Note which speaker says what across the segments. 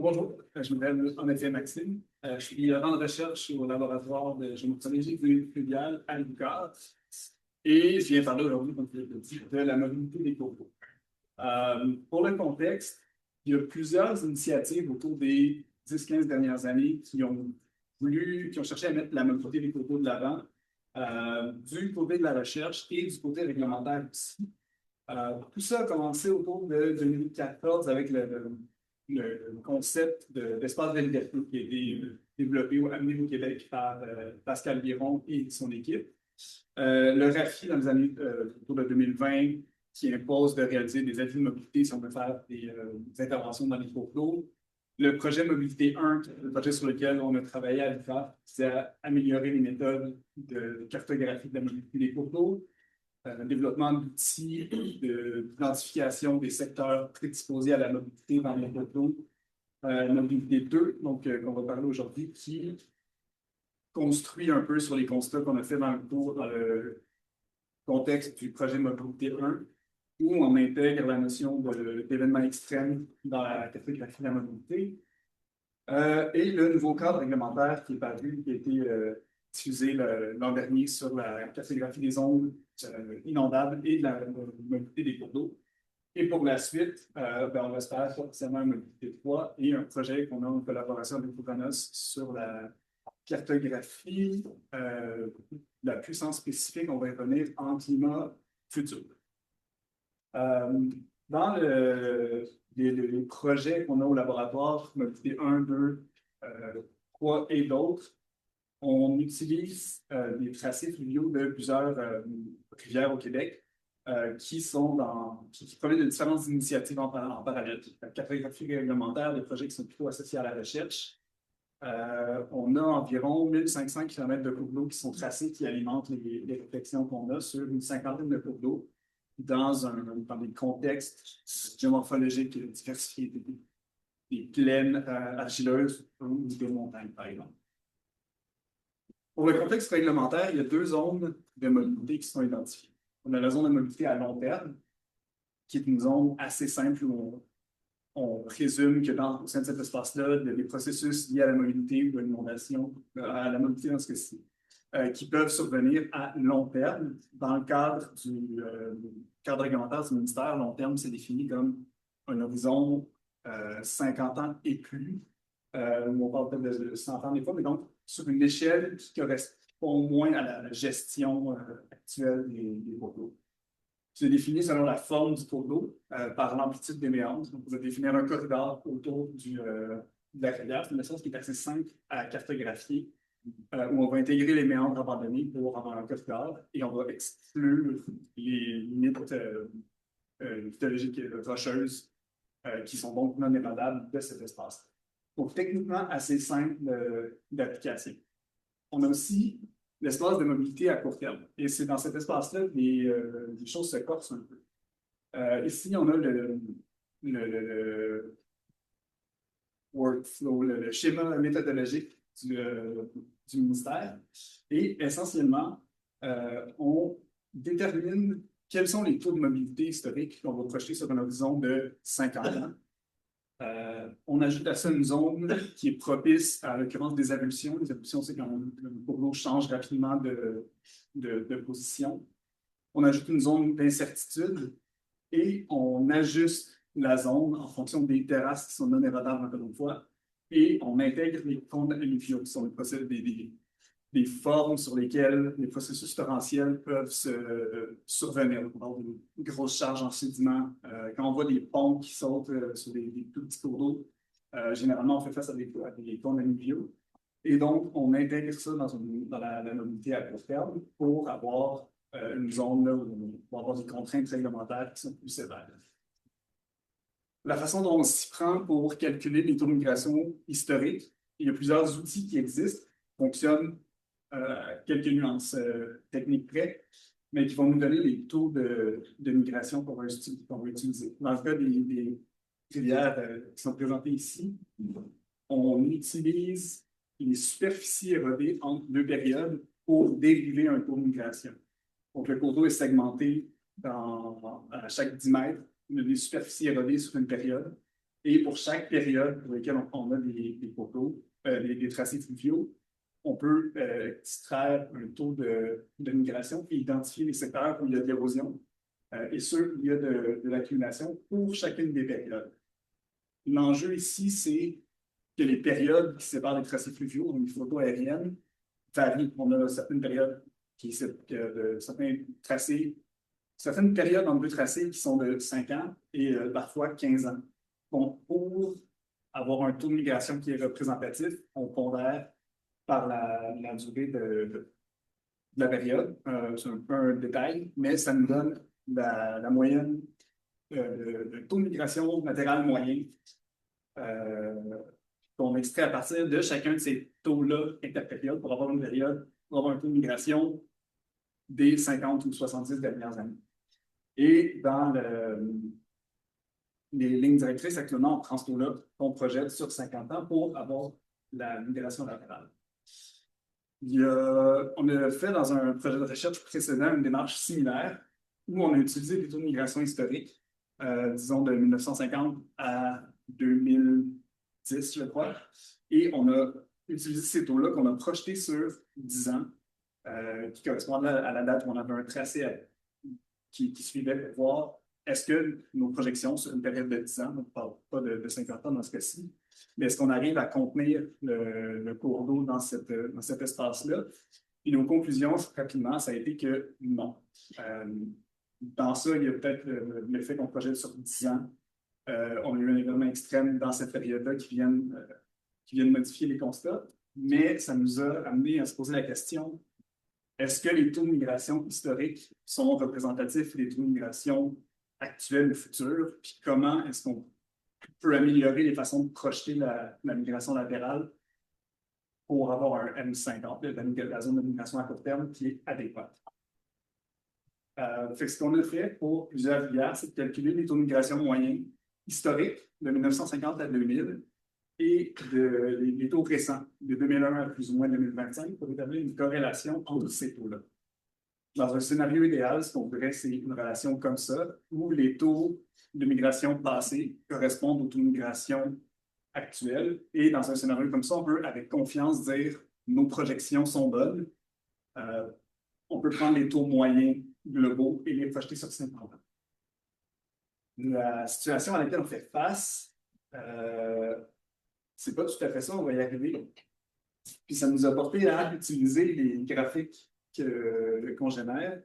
Speaker 1: Bonjour, je m'appelle en effet Maxime. Je suis en recherche au laboratoire de géomorphologie fluviale à l'UQAR et je viens parler aujourd'hui, comme je l'ai dit, de la mobilité des cours d'eau. Pour le contexte, il y a plusieurs initiatives autour des 10-15 dernières années qui ont cherché à mettre la mobilité des cours d'eau de l'avant, du côté de la recherche et du côté réglementaire aussi. Tout ça a commencé autour de 2014 avec le concept d'espace de liberté qui a été développé ou amené au Québec par Pascal Biron et son équipe. Le RAFI dans les années autour de 2020 qui impose de réaliser des avis de mobilité si on veut faire des interventions dans les cours d'eau. Le projet Mobilité 1, le projet sur lequel on a travaillé à l'UQAR, c'est améliorer les méthodes de cartographie de la mobilité des cours d'eau. Développement d'outils d'identification des secteurs prédisposés à la mobilité dans les cours d'eau. Mobilité 2, donc qu'on va parler aujourd'hui, qui construit un peu sur les constats qu'on a fait dans le contexte du projet Mobilité 1, où on intègre la notion d'événements extrêmes dans la cartographie de la mobilité. Et le nouveau cadre réglementaire qui est paru, qui a été diffusé l'an dernier sur la cartographie des zones inondables et de la mobilité des cours d'eau. Et pour la suite, on espère forcément une mobilité 3 et un projet qu'on a en collaboration avec Ouvanos sur la cartographie de la puissance spécifique, on va y revenir, en climat futur. Dans les projets qu'on a au laboratoire, mobilité 1, 2, 3 et d'autres, on utilise des tracés fluviaux de plusieurs rivières au Québec qui proviennent de différentes initiatives en parallèle. La cartographie réglementaire, des projets qui sont plutôt associés à la recherche. On a environ 1500 km de cours d'eau qui sont tracés, qui alimentent les réflexions qu'on a sur une cinquantaine de cours d'eau dans des contextes géomorphologiques diversifiés, des plaines argileuses ou des montagnes, par exemple. Pour le contexte réglementaire, il y a deux zones de mobilité qui sont identifiées. On a la zone de mobilité à long terme, qui est une zone assez simple où on présume que au sein de cet espace-là, il y a des processus liés à la mobilité ou à l'inondation, à la mobilité dans ce cas-ci, qui peuvent survenir à long terme. Dans le cadre du cadre réglementaire du ministère, long terme, c'est défini comme un horizon 50 ans et plus. On parle peut-être de 100 ans des fois, mais donc sur une échelle qui correspond au moins à la gestion actuelle des cours d'eau. C'est défini selon la forme du cours d'eau par l'amplitude des méandres. Donc, on va définir un corridor autour de la rivière. C'est une chose qui est assez simple à cartographier, où on va intégrer les méandres abandonnés pour avoir un corridor et on va exclure les limites mythologiques rocheuses qui sont donc non érodables de cet espace. Donc, techniquement, assez simple d'application. On a aussi l'espace de mobilité à court terme. Et c'est dans cet espace-là que les choses se corsent un peu. Ici, on a le workflow, le schéma méthodologique du ministère. Et essentiellement, on détermine quels sont les taux de mobilité historiques qu'on va projeter sur un horizon de 50 ans. On ajoute à ça une zone qui est propice à l'occurrence des avulsions. Les avulsions, c'est quand le cours d'eau change rapidement de position. On ajoute une zone d'incertitude et on ajuste la zone en fonction des terrasses qui sont non érodables, encore une fois, et on intègre les cônes alluviaux qui sont des formes sur lesquelles les processus torrentiels peuvent survenir. On parle de grosses charges en sédiments. Quand on voit des ponts qui sautent sur des tout petits cours d'eau, généralement, on fait face à des cônes alluviaux. Et donc, on intègre ça dans la mobilité à court terme pour avoir une zone là où on va avoir des contraintes réglementaires qui sont plus sévères. La façon dont on s'y prend pour calculer les taux de migration historiques, il y a plusieurs outils qui existent, fonctionnent quelques nuances techniques près, mais qui vont nous donner les taux de migration qu'on va utiliser. Dans le cas des rivières qui sont présentées ici, on utilise les superficies érodées entre deux périodes pour dériver un taux de migration. Donc, le cours d'eau est segmenté à chaque 10 mètres. On a des superficies érodées sur une période Et pour chaque période pour laquelle on a des cours d'eau, des tracés fluviaux, on peut extraire un taux de migration et identifier les secteurs où il y a de l'érosion et ceux où il y a de l'accumulation pour chacune des périodes. L'enjeu ici, c'est que les périodes qui séparent les tracés fluviaux, donc les photos aériennes, varient. On a certaines périodes certaines périodes entre deux tracés qui sont de 5 ans et parfois 15 ans. Donc, pour avoir un taux de migration qui est représentatif, on pondère par la durée de la période. C'est un peu un détail, mais ça nous donne la moyenne, le taux de migration latérale moyen qu'on extrait à partir de chacun de ces taux-là interpériode pour avoir une période, pour avoir un taux de migration des 50 ou 70 dernières années. Et dans les lignes directrices, actuellement, on prend ce taux-là qu'on projette sur 50 ans pour avoir la migration latérale. On a fait dans un projet de recherche précédent une démarche similaire où on a utilisé des taux de migration historiques, disons de 1950 à 2010, je crois, et on a utilisé ces taux-là qu'on a projetés sur 10 ans, qui correspondent à la date où on avait un tracé qui suivait pour voir est-ce que nos projections sur une période de 10 ans, on ne parle pas de 50 ans dans ce cas-ci, mais est-ce qu'on arrive à contenir le cours d'eau dans cet espace-là? Et nos conclusions, rapidement, ça a été que non. Dans ça, il y a peut-être le fait qu'on projette sur 10 ans. On a eu un événement extrême dans cette période-là qui viennent modifier les constats, mais ça nous a amené à se poser la question, est-ce que les taux de migration historiques sont représentatifs des taux de migration actuels ou futurs? Puis comment est-ce qu'on peut améliorer les façons de projeter la migration latérale pour avoir un M50, la zone de migration à court terme, qui est adéquate? Ce qu'on a fait pour plusieurs rivières, c'est de calculer les taux de migration moyens historiques de 1950 à 2000 et les taux récents, de 2001 à plus ou moins 2025, pour établir une corrélation entre ces taux-là. Dans un scénario idéal, ce qu'on voudrait, c'est une relation comme ça, où les taux de migration passés correspondent aux taux de migration actuels. Et dans un scénario comme ça, on peut, avec confiance, dire nos projections sont bonnes. On peut prendre les taux moyens globaux et les projeter sur 50 ans. La situation à laquelle on fait face, c'est pas tout à fait ça, on va y arriver. Puis ça nous a porté à utiliser les graphiques qu'on génère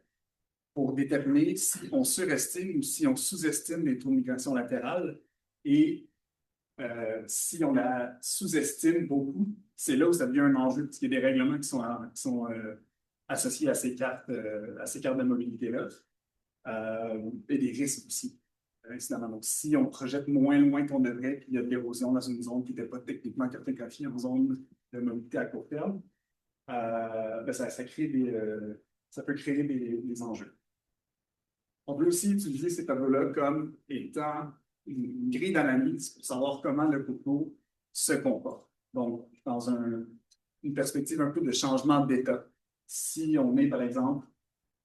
Speaker 1: pour déterminer si on surestime ou si on sous-estime les taux de migration latérale. Et si on la sous-estime beaucoup, c'est là où ça devient un enjeu, parce qu'il y a des règlements qui sont associés à ces cartes de mobilité-là, et des risques aussi, incidemment. Donc, si on projette moins loin qu'on devrait, puis il y a de l'érosion dans une zone qui n'était pas techniquement cartographiée en zone de mobilité à court terme, ça peut créer des enjeux. On peut aussi utiliser ces tableaux-là comme étant une grille d'analyse pour savoir comment le cours d'eau se comporte. Donc, dans une perspective un peu de changement d'état. Si on est, par exemple,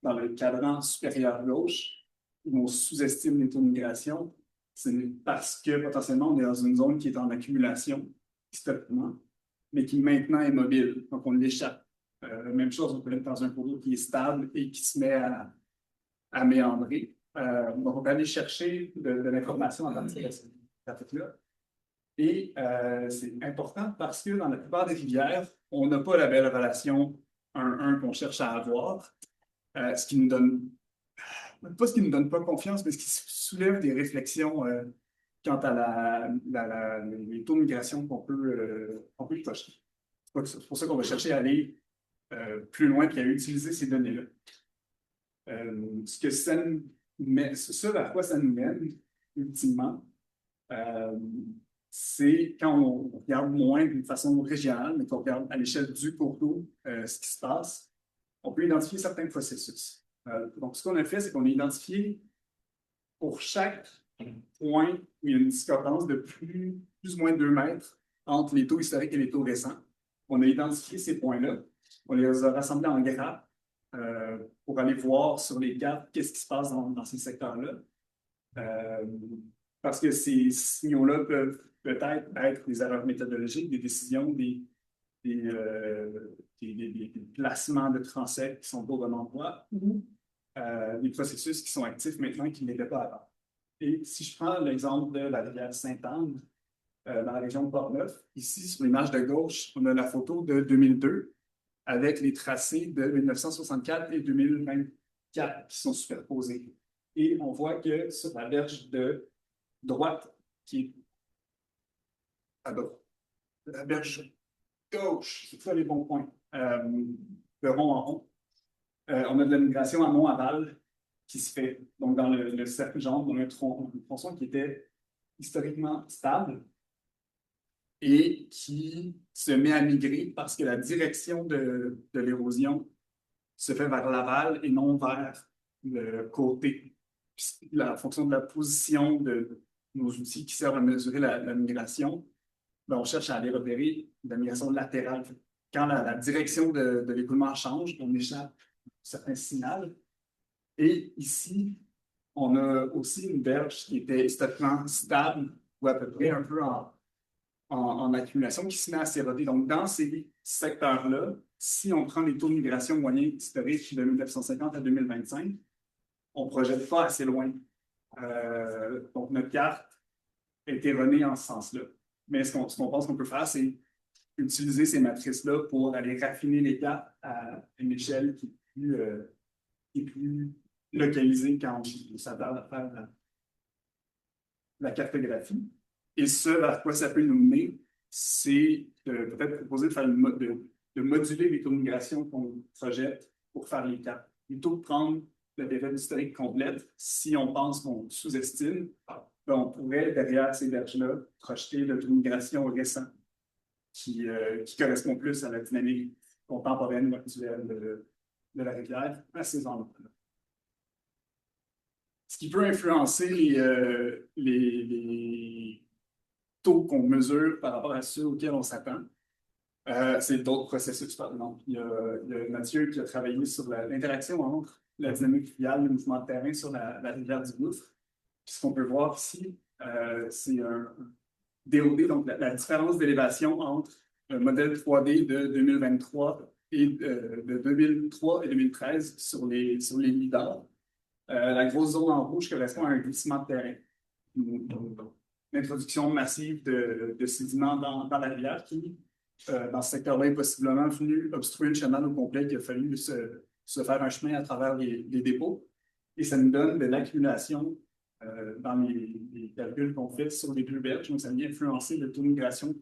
Speaker 1: dans le cadran supérieur gauche, où on sous-estime les taux de migration, c'est parce que potentiellement on est dans une zone qui est en accumulation historiquement, mais qui maintenant est mobile, donc on l'échappe. Même chose, on peut être dans un cours d'eau qui est stable et qui se met à méandrer. Donc, on peut aller chercher de l'information à partir de cette graphique-là. Et c'est important parce que dans la plupart des rivières, on n'a pas la belle relation 1-1 qu'on cherche à avoir, ce qui nous donne, pas ce qui ne nous donne pas confiance, mais ce qui soulève des réflexions quant à les taux de migration qu'on peut projeter. C'est pour ça qu'on va chercher à aller plus loin et à utiliser ces données-là. Ce vers quoi ça nous mène, ultimement, c'est quand on regarde moins d'une façon régionale, mais qu'on regarde à l'échelle du cours d'eau ce qui se passe, on peut identifier certains processus. Donc, ce qu'on a fait, c'est qu'on a identifié pour chaque point où il y a une discordance de plus ou moins 2 mètres entre les taux historiques et les taux récents. On a identifié ces points-là. On les a rassemblés en grappes pour aller voir sur les cartes qu'est-ce qui se passe dans ces secteurs-là. parce que ces signaux-là peuvent peut-être être des erreurs méthodologiques, des décisions, des placements de transects qui sont pas au bon endroit, ou des processus qui sont actifs maintenant qui ne l'étaient pas avant. Et si je prends l'exemple de la rivière Sainte-Anne, dans la région de Port-Neuf, ici, sur l'image de gauche, on a la photo de 2002 avec les tracés de 1964 et 2024 qui sont superposés. Et on voit que sur la berge de droite, qui est à droite, la berge gauche, c'est ça les bons points, de rond en rond, on a de la migration amont-aval qui se fait. Donc, dans le cercle jaune, on a un tronçon qui était historiquement stable et qui se met à migrer parce que la direction de l'érosion se fait vers l'aval et non vers le côté. La fonction de la position de nos outils qui servent à mesurer la migration, ben, on cherche à aller repérer la migration latérale. Quand la direction de l'écoulement change, on échappe à certains signaux. Et ici, on a aussi une berge qui était historiquement stable ou à peu près un peu en accumulation qui se met à s'éroder. Donc, dans ces secteurs-là, si on prend les taux de migration moyens historiques de 1950 à 2025, on ne projette pas assez loin. Donc, notre carte est erronée en ce sens-là. Mais ce qu'on pense qu'on peut faire, c'est utiliser ces matrices-là pour aller raffiner les cartes à une échelle qui est plus localisée quand on s'attarde à faire la cartographie. Et ce vers quoi ça peut nous mener, c'est peut-être proposer de faire de moduler les taux de migration qu'on projette pour faire les cartes. Plutôt que de prendre la période historique complète, si on pense qu'on sous-estime, ben on pourrait, derrière ces berges-là, projeter le taux de migration récent qui correspond plus à la dynamique contemporaine ou actuelle de la rivière à ces endroits-là. Ce qui peut influencer les taux qu'on mesure par rapport à ceux auxquels on s'attend, c'est d'autres processus, par exemple. Il y a Mathieu qui a travaillé sur l'interaction entre la dynamique fluviale et le mouvement de terrain sur la rivière du Gouffre. Puis ce qu'on peut voir ici, c'est un DOD, donc la différence d'élévation entre un modèle 3D de 2023 et de 2003 et 2013 sur les lidars. La grosse zone en rouge correspond à un glissement de terrain. L'introduction massive de sédiments dans la rivière qui, dans ce secteur-là, est possiblement venu obstruer le canal au complet, qu'il a fallu se faire un chemin à travers les dépôts. Et ça nous donne de l'accumulation dans les calculs qu'on fait sur les deux berges. Donc, ça vient influencer le taux de migration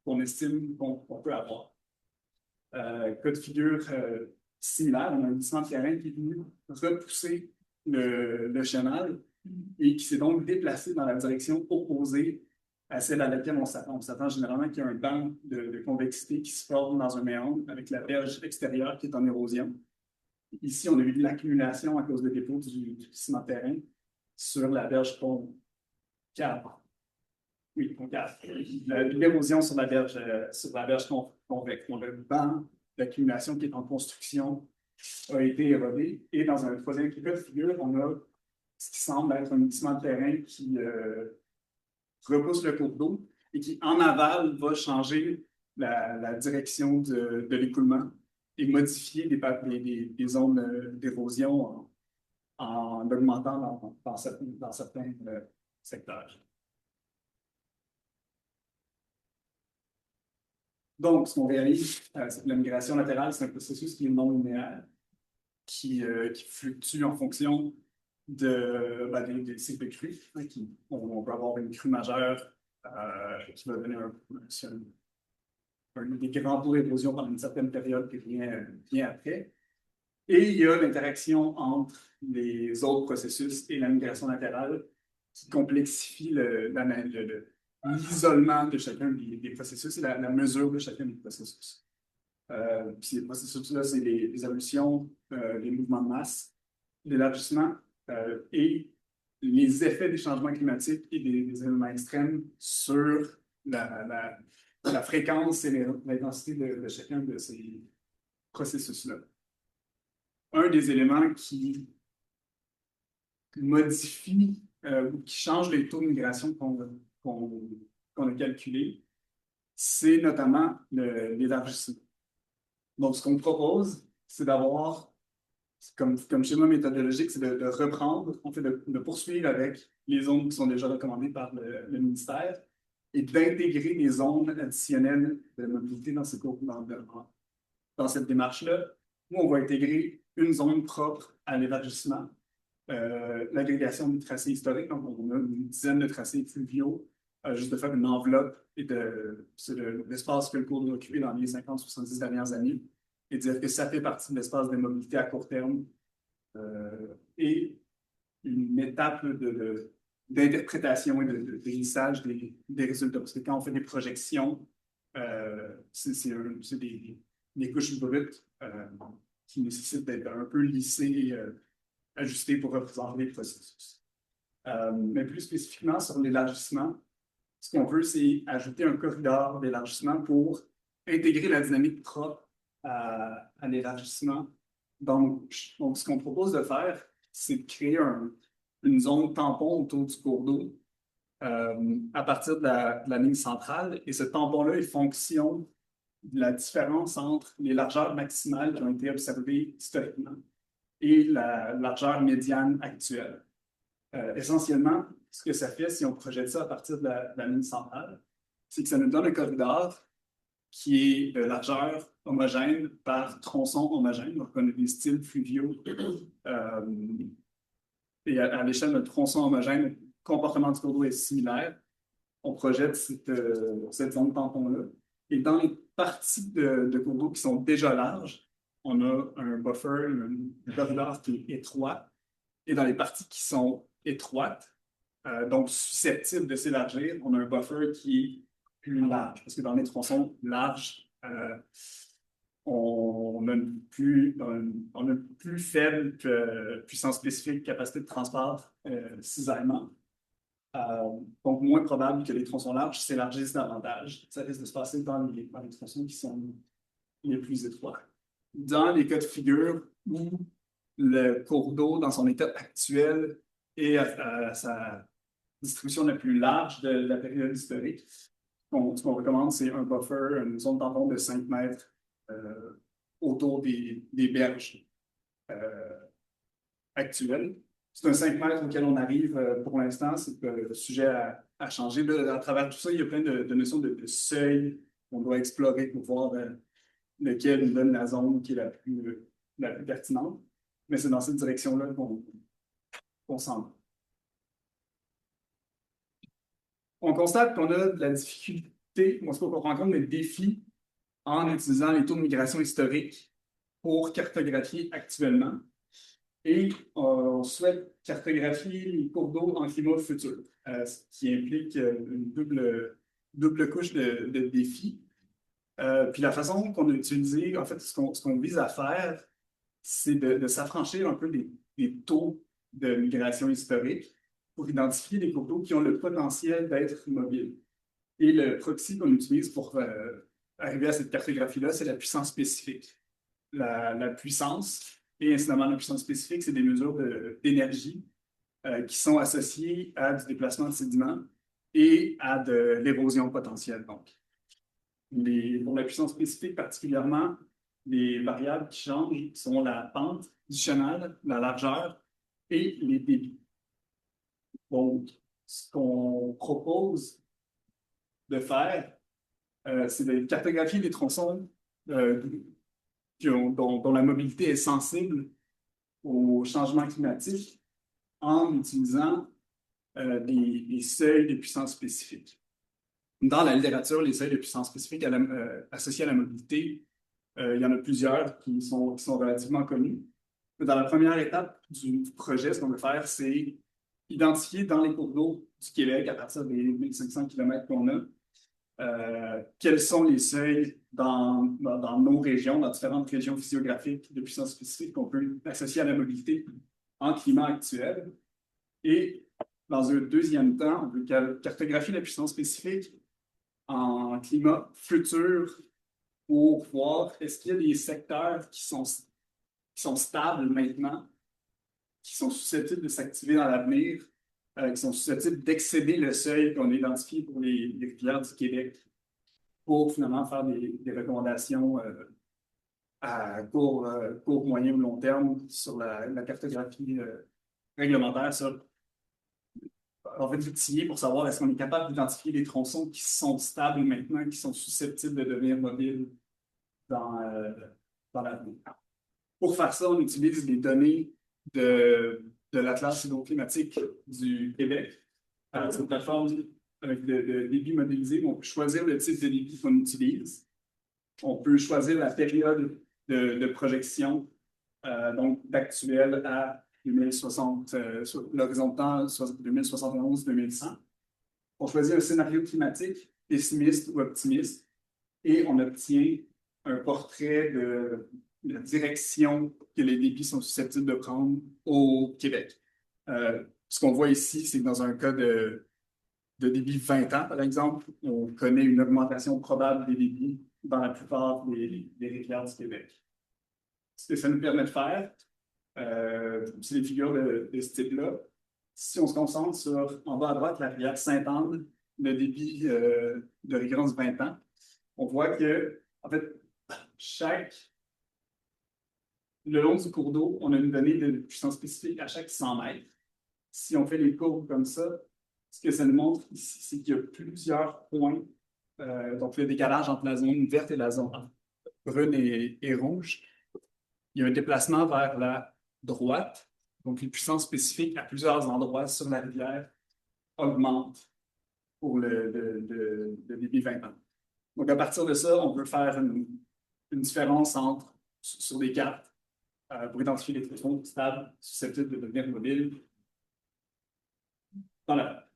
Speaker 1: qu'on estime qu'on peut avoir. Cas de figure similaire, on a un glissement de terrain qui est venu repousser le canal et qui s'est donc déplacé dans la direction opposée à celle à laquelle on s'attend. On s'attend généralement qu'il y a un banc de convexité qui se forme dans un méandre avec la berge extérieure qui est en érosion. Ici, on a eu de l'accumulation à cause des dépôts du glissement de terrain sur la berge pont 4. Oui, pont 4. L'érosion sur la berge convexe. On a le banc d'accumulation qui est en construction a été érodé. Et dans un troisième cas de figure, on a ce qui semble être un glissement de terrain qui repousse le cours d'eau et qui, en aval, va changer la direction de l'écoulement et modifier des zones d'érosion en augmentant dans certains secteurs. Donc, ce qu'on réalise, c'est que la migration latérale, c'est un processus qui est non linéaire, qui fluctue en fonction des cycles de crue. Hein, on peut avoir une crue majeure qui va donner des grands taux d'érosion pendant une certaine période qui vient après. Et il y a l'interaction entre les autres processus et la migration latérale qui complexifie l'isolement de chacun des processus et la mesure de chacun des processus. Puis ces processus-là, c'est les évolutions, les mouvements de masse, l'élargissement et les effets des changements climatiques et des événements extrêmes sur la fréquence et l'intensité de chacun de ces processus-là. Un des éléments qui modifie ou qui change les taux de migration qu'on a calculés, c'est notamment l'élargissement. Donc, ce qu'on propose, c'est d'avoir, comme schéma méthodologique, c'est de reprendre, en fait, de poursuivre avec les zones qui sont déjà recommandées par le ministère et d'intégrer des zones additionnelles de mobilité dans, dans cette démarche-là, où on va intégrer une zone propre à l'élargissement, l'agrégation des tracés historiques. Donc, on a une dizaine de tracés fluviaux, juste de faire une enveloppe et c'est l'espace que le cours d'eau a occupé dans les 50-70 dernières années et dire que ça fait partie de l'espace de mobilité à court terme et une étape d'interprétation et de lissage des résultats. Parce que quand on fait des projections, c'est des couches brutes qui nécessitent d'être un peu lissées et ajustées pour représenter les processus. Mais plus spécifiquement sur l'élargissement, ce qu'on veut, c'est ajouter un corridor d'élargissement pour intégrer la dynamique propre à l'élargissement. Donc, ce qu'on propose de faire, c'est de créer une zone tampon autour du cours d'eau à partir de la ligne centrale. Et ce tampon-là est fonction de la différence entre les largeurs maximales qui ont été observées historiquement et la largeur médiane actuelle. Essentiellement, ce que ça fait, si on projette ça à partir de la ligne centrale, c'est que ça nous donne un corridor qui est de largeur homogène par tronçon homogène. Donc, on a des styles fluviaux. Et à l'échelle de tronçon homogène, le comportement du cours d'eau est similaire. On projette cette zone tampon-là. Et dans les parties de cours d'eau qui sont déjà larges, on a un buffer, un corridor qui est étroit. Et dans les parties qui sont étroites, donc susceptibles de s'élargir, on a un buffer qui est plus large. Parce que dans les tronçons larges, on a une plus faible puissance spécifique, capacité de transport, cisaillement. Donc, moins probable que les tronçons larges s'élargissent davantage. Ça risque de se passer dans les tronçons qui sont les plus étroits. Dans les cas de figure où le cours d'eau, dans son état actuel, est à sa distribution la plus large de la période historique, ce qu'on recommande, c'est un buffer, une zone tampon de 5 mètres autour des berges actuelles. C'est un 5 mètres auquel on arrive pour l'instant. C'est sujet à changer. Là, à travers tout ça, il y a plein de notions de seuil qu'on doit explorer pour voir lequel nous donne la zone qui est la plus pertinente. Mais c'est dans cette direction-là qu'on s'en va. On constate qu'on a de la difficulté, on se rencontre des défis en utilisant les taux de migration historiques pour cartographier actuellement. Et on souhaite cartographier les cours d'eau en climat futur, ce qui implique une double couche de défis. Puis la façon qu'on a utilisé, en fait, ce qu'on vise à faire, c'est de s'affranchir un peu des taux de migration historique pour identifier des cours d'eau qui ont le potentiel d'être mobiles. Et le proxy qu'on utilise pour arriver à cette cartographie-là, c'est la puissance spécifique. La puissance, et incidemment la puissance spécifique, c'est des mesures d'énergie qui sont associées à du déplacement de sédiments et à de l'érosion potentielle. Donc, pour la puissance spécifique particulièrement, les variables qui changent sont la pente du chenal, la largeur et les débits. Donc, ce qu'on propose de faire, c'est de cartographier les tronçons dont la mobilité est sensible au changement climatique en utilisant des seuils de puissance spécifique. Dans la littérature, les seuils de puissance spécifique associés à la mobilité, il y en a plusieurs qui sont relativement connus. Dans la première étape du projet, ce qu'on veut faire, c'est identifier dans les cours d'eau du Québec, à partir des 1500 km qu'on a, quels sont les seuils dans nos régions, dans différentes régions physiographiques de puissance spécifique qu'on peut associer à la mobilité en climat actuel. Et dans un deuxième temps, on veut cartographier la puissance spécifique en climat futur pour voir est-ce qu'il y a des secteurs qui sont stables maintenant, qui sont susceptibles de s'activer dans l'avenir qui sont susceptibles d'excéder le seuil qu'on a identifié pour les rivières du Québec pour finalement faire des recommandations à court, moyen ou long terme sur la cartographie réglementaire, ça. En fait, outillé pour savoir est-ce qu'on est capable d'identifier des tronçons qui sont stables maintenant, qui sont susceptibles de devenir mobiles dans, dans l'avenir. Pour faire ça, on utilise les données de l'Atlas hydroclimatique du Québec. C'est une plateforme avec de débit modélisé. On peut choisir le type de débit qu'on utilise. On peut choisir la période de projection, donc d'actuel à 2060, l'horizon de temps 2071-2100. On choisit un scénario climatique pessimiste ou optimiste et on obtient un portrait de la direction que les débits sont susceptibles de prendre au Québec. Ce qu'on voit ici, c'est que dans un cas de débit 20 ans, par exemple, on connaît une augmentation probable des débits dans la plupart des rivières du Québec. Ce que ça nous permet de faire, c'est des figures de ce type-là. Si on se concentre sur, en bas à droite, la rivière Sainte-Anne, le débit de récurrence 20 ans, on voit que, en fait, le long du cours d'eau, on a une donnée de puissance spécifique à chaque 100 mètres. Si on fait les courbes comme ça, ce que ça nous montre ici, c'est qu'il y a plusieurs points. Donc, le décalage entre la zone verte et la zone brune et rouge. Il y a un déplacement vers la droite. Donc, les puissances spécifiques à plusieurs endroits sur la rivière augmentent pour le débit 20 ans. Donc, à partir de ça, on peut faire une différence sur des cartes pour identifier les tronçons stables susceptibles de devenir mobiles. Voilà.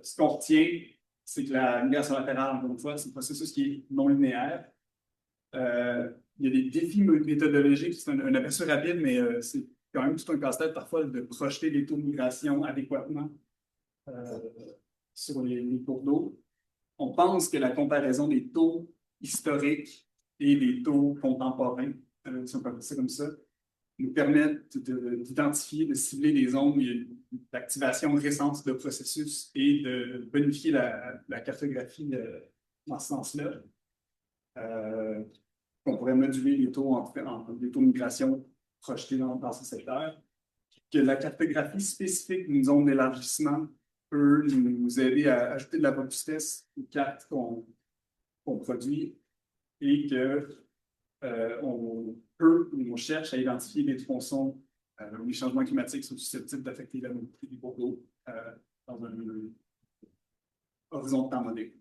Speaker 1: Ce qu'on retient, c'est que la migration latérale, encore une fois, c'est un processus qui est non linéaire. Il y a des défis méthodologiques, c'est un aperçu rapide, mais c'est quand même tout un casse-tête parfois de projeter les taux de migration adéquatement sur les cours d'eau. On pense que la comparaison des taux historiques et des taux contemporains, si on peut appeler ça comme ça, nous permettent d'identifier, de cibler des zones où il y a d'activation récente de processus et de bonifier la cartographie dans ce sens-là. On pourrait moduler les taux les taux de migration projetés dans ce secteur. Que la cartographie spécifique d'une zone d'élargissement peut nous aider à ajouter de la robustesse aux cartes qu'on produit et on cherche à identifier des tronçons où les changements climatiques sont susceptibles d'affecter la mobilité des cours d'eau dans un horizon de temps modéré.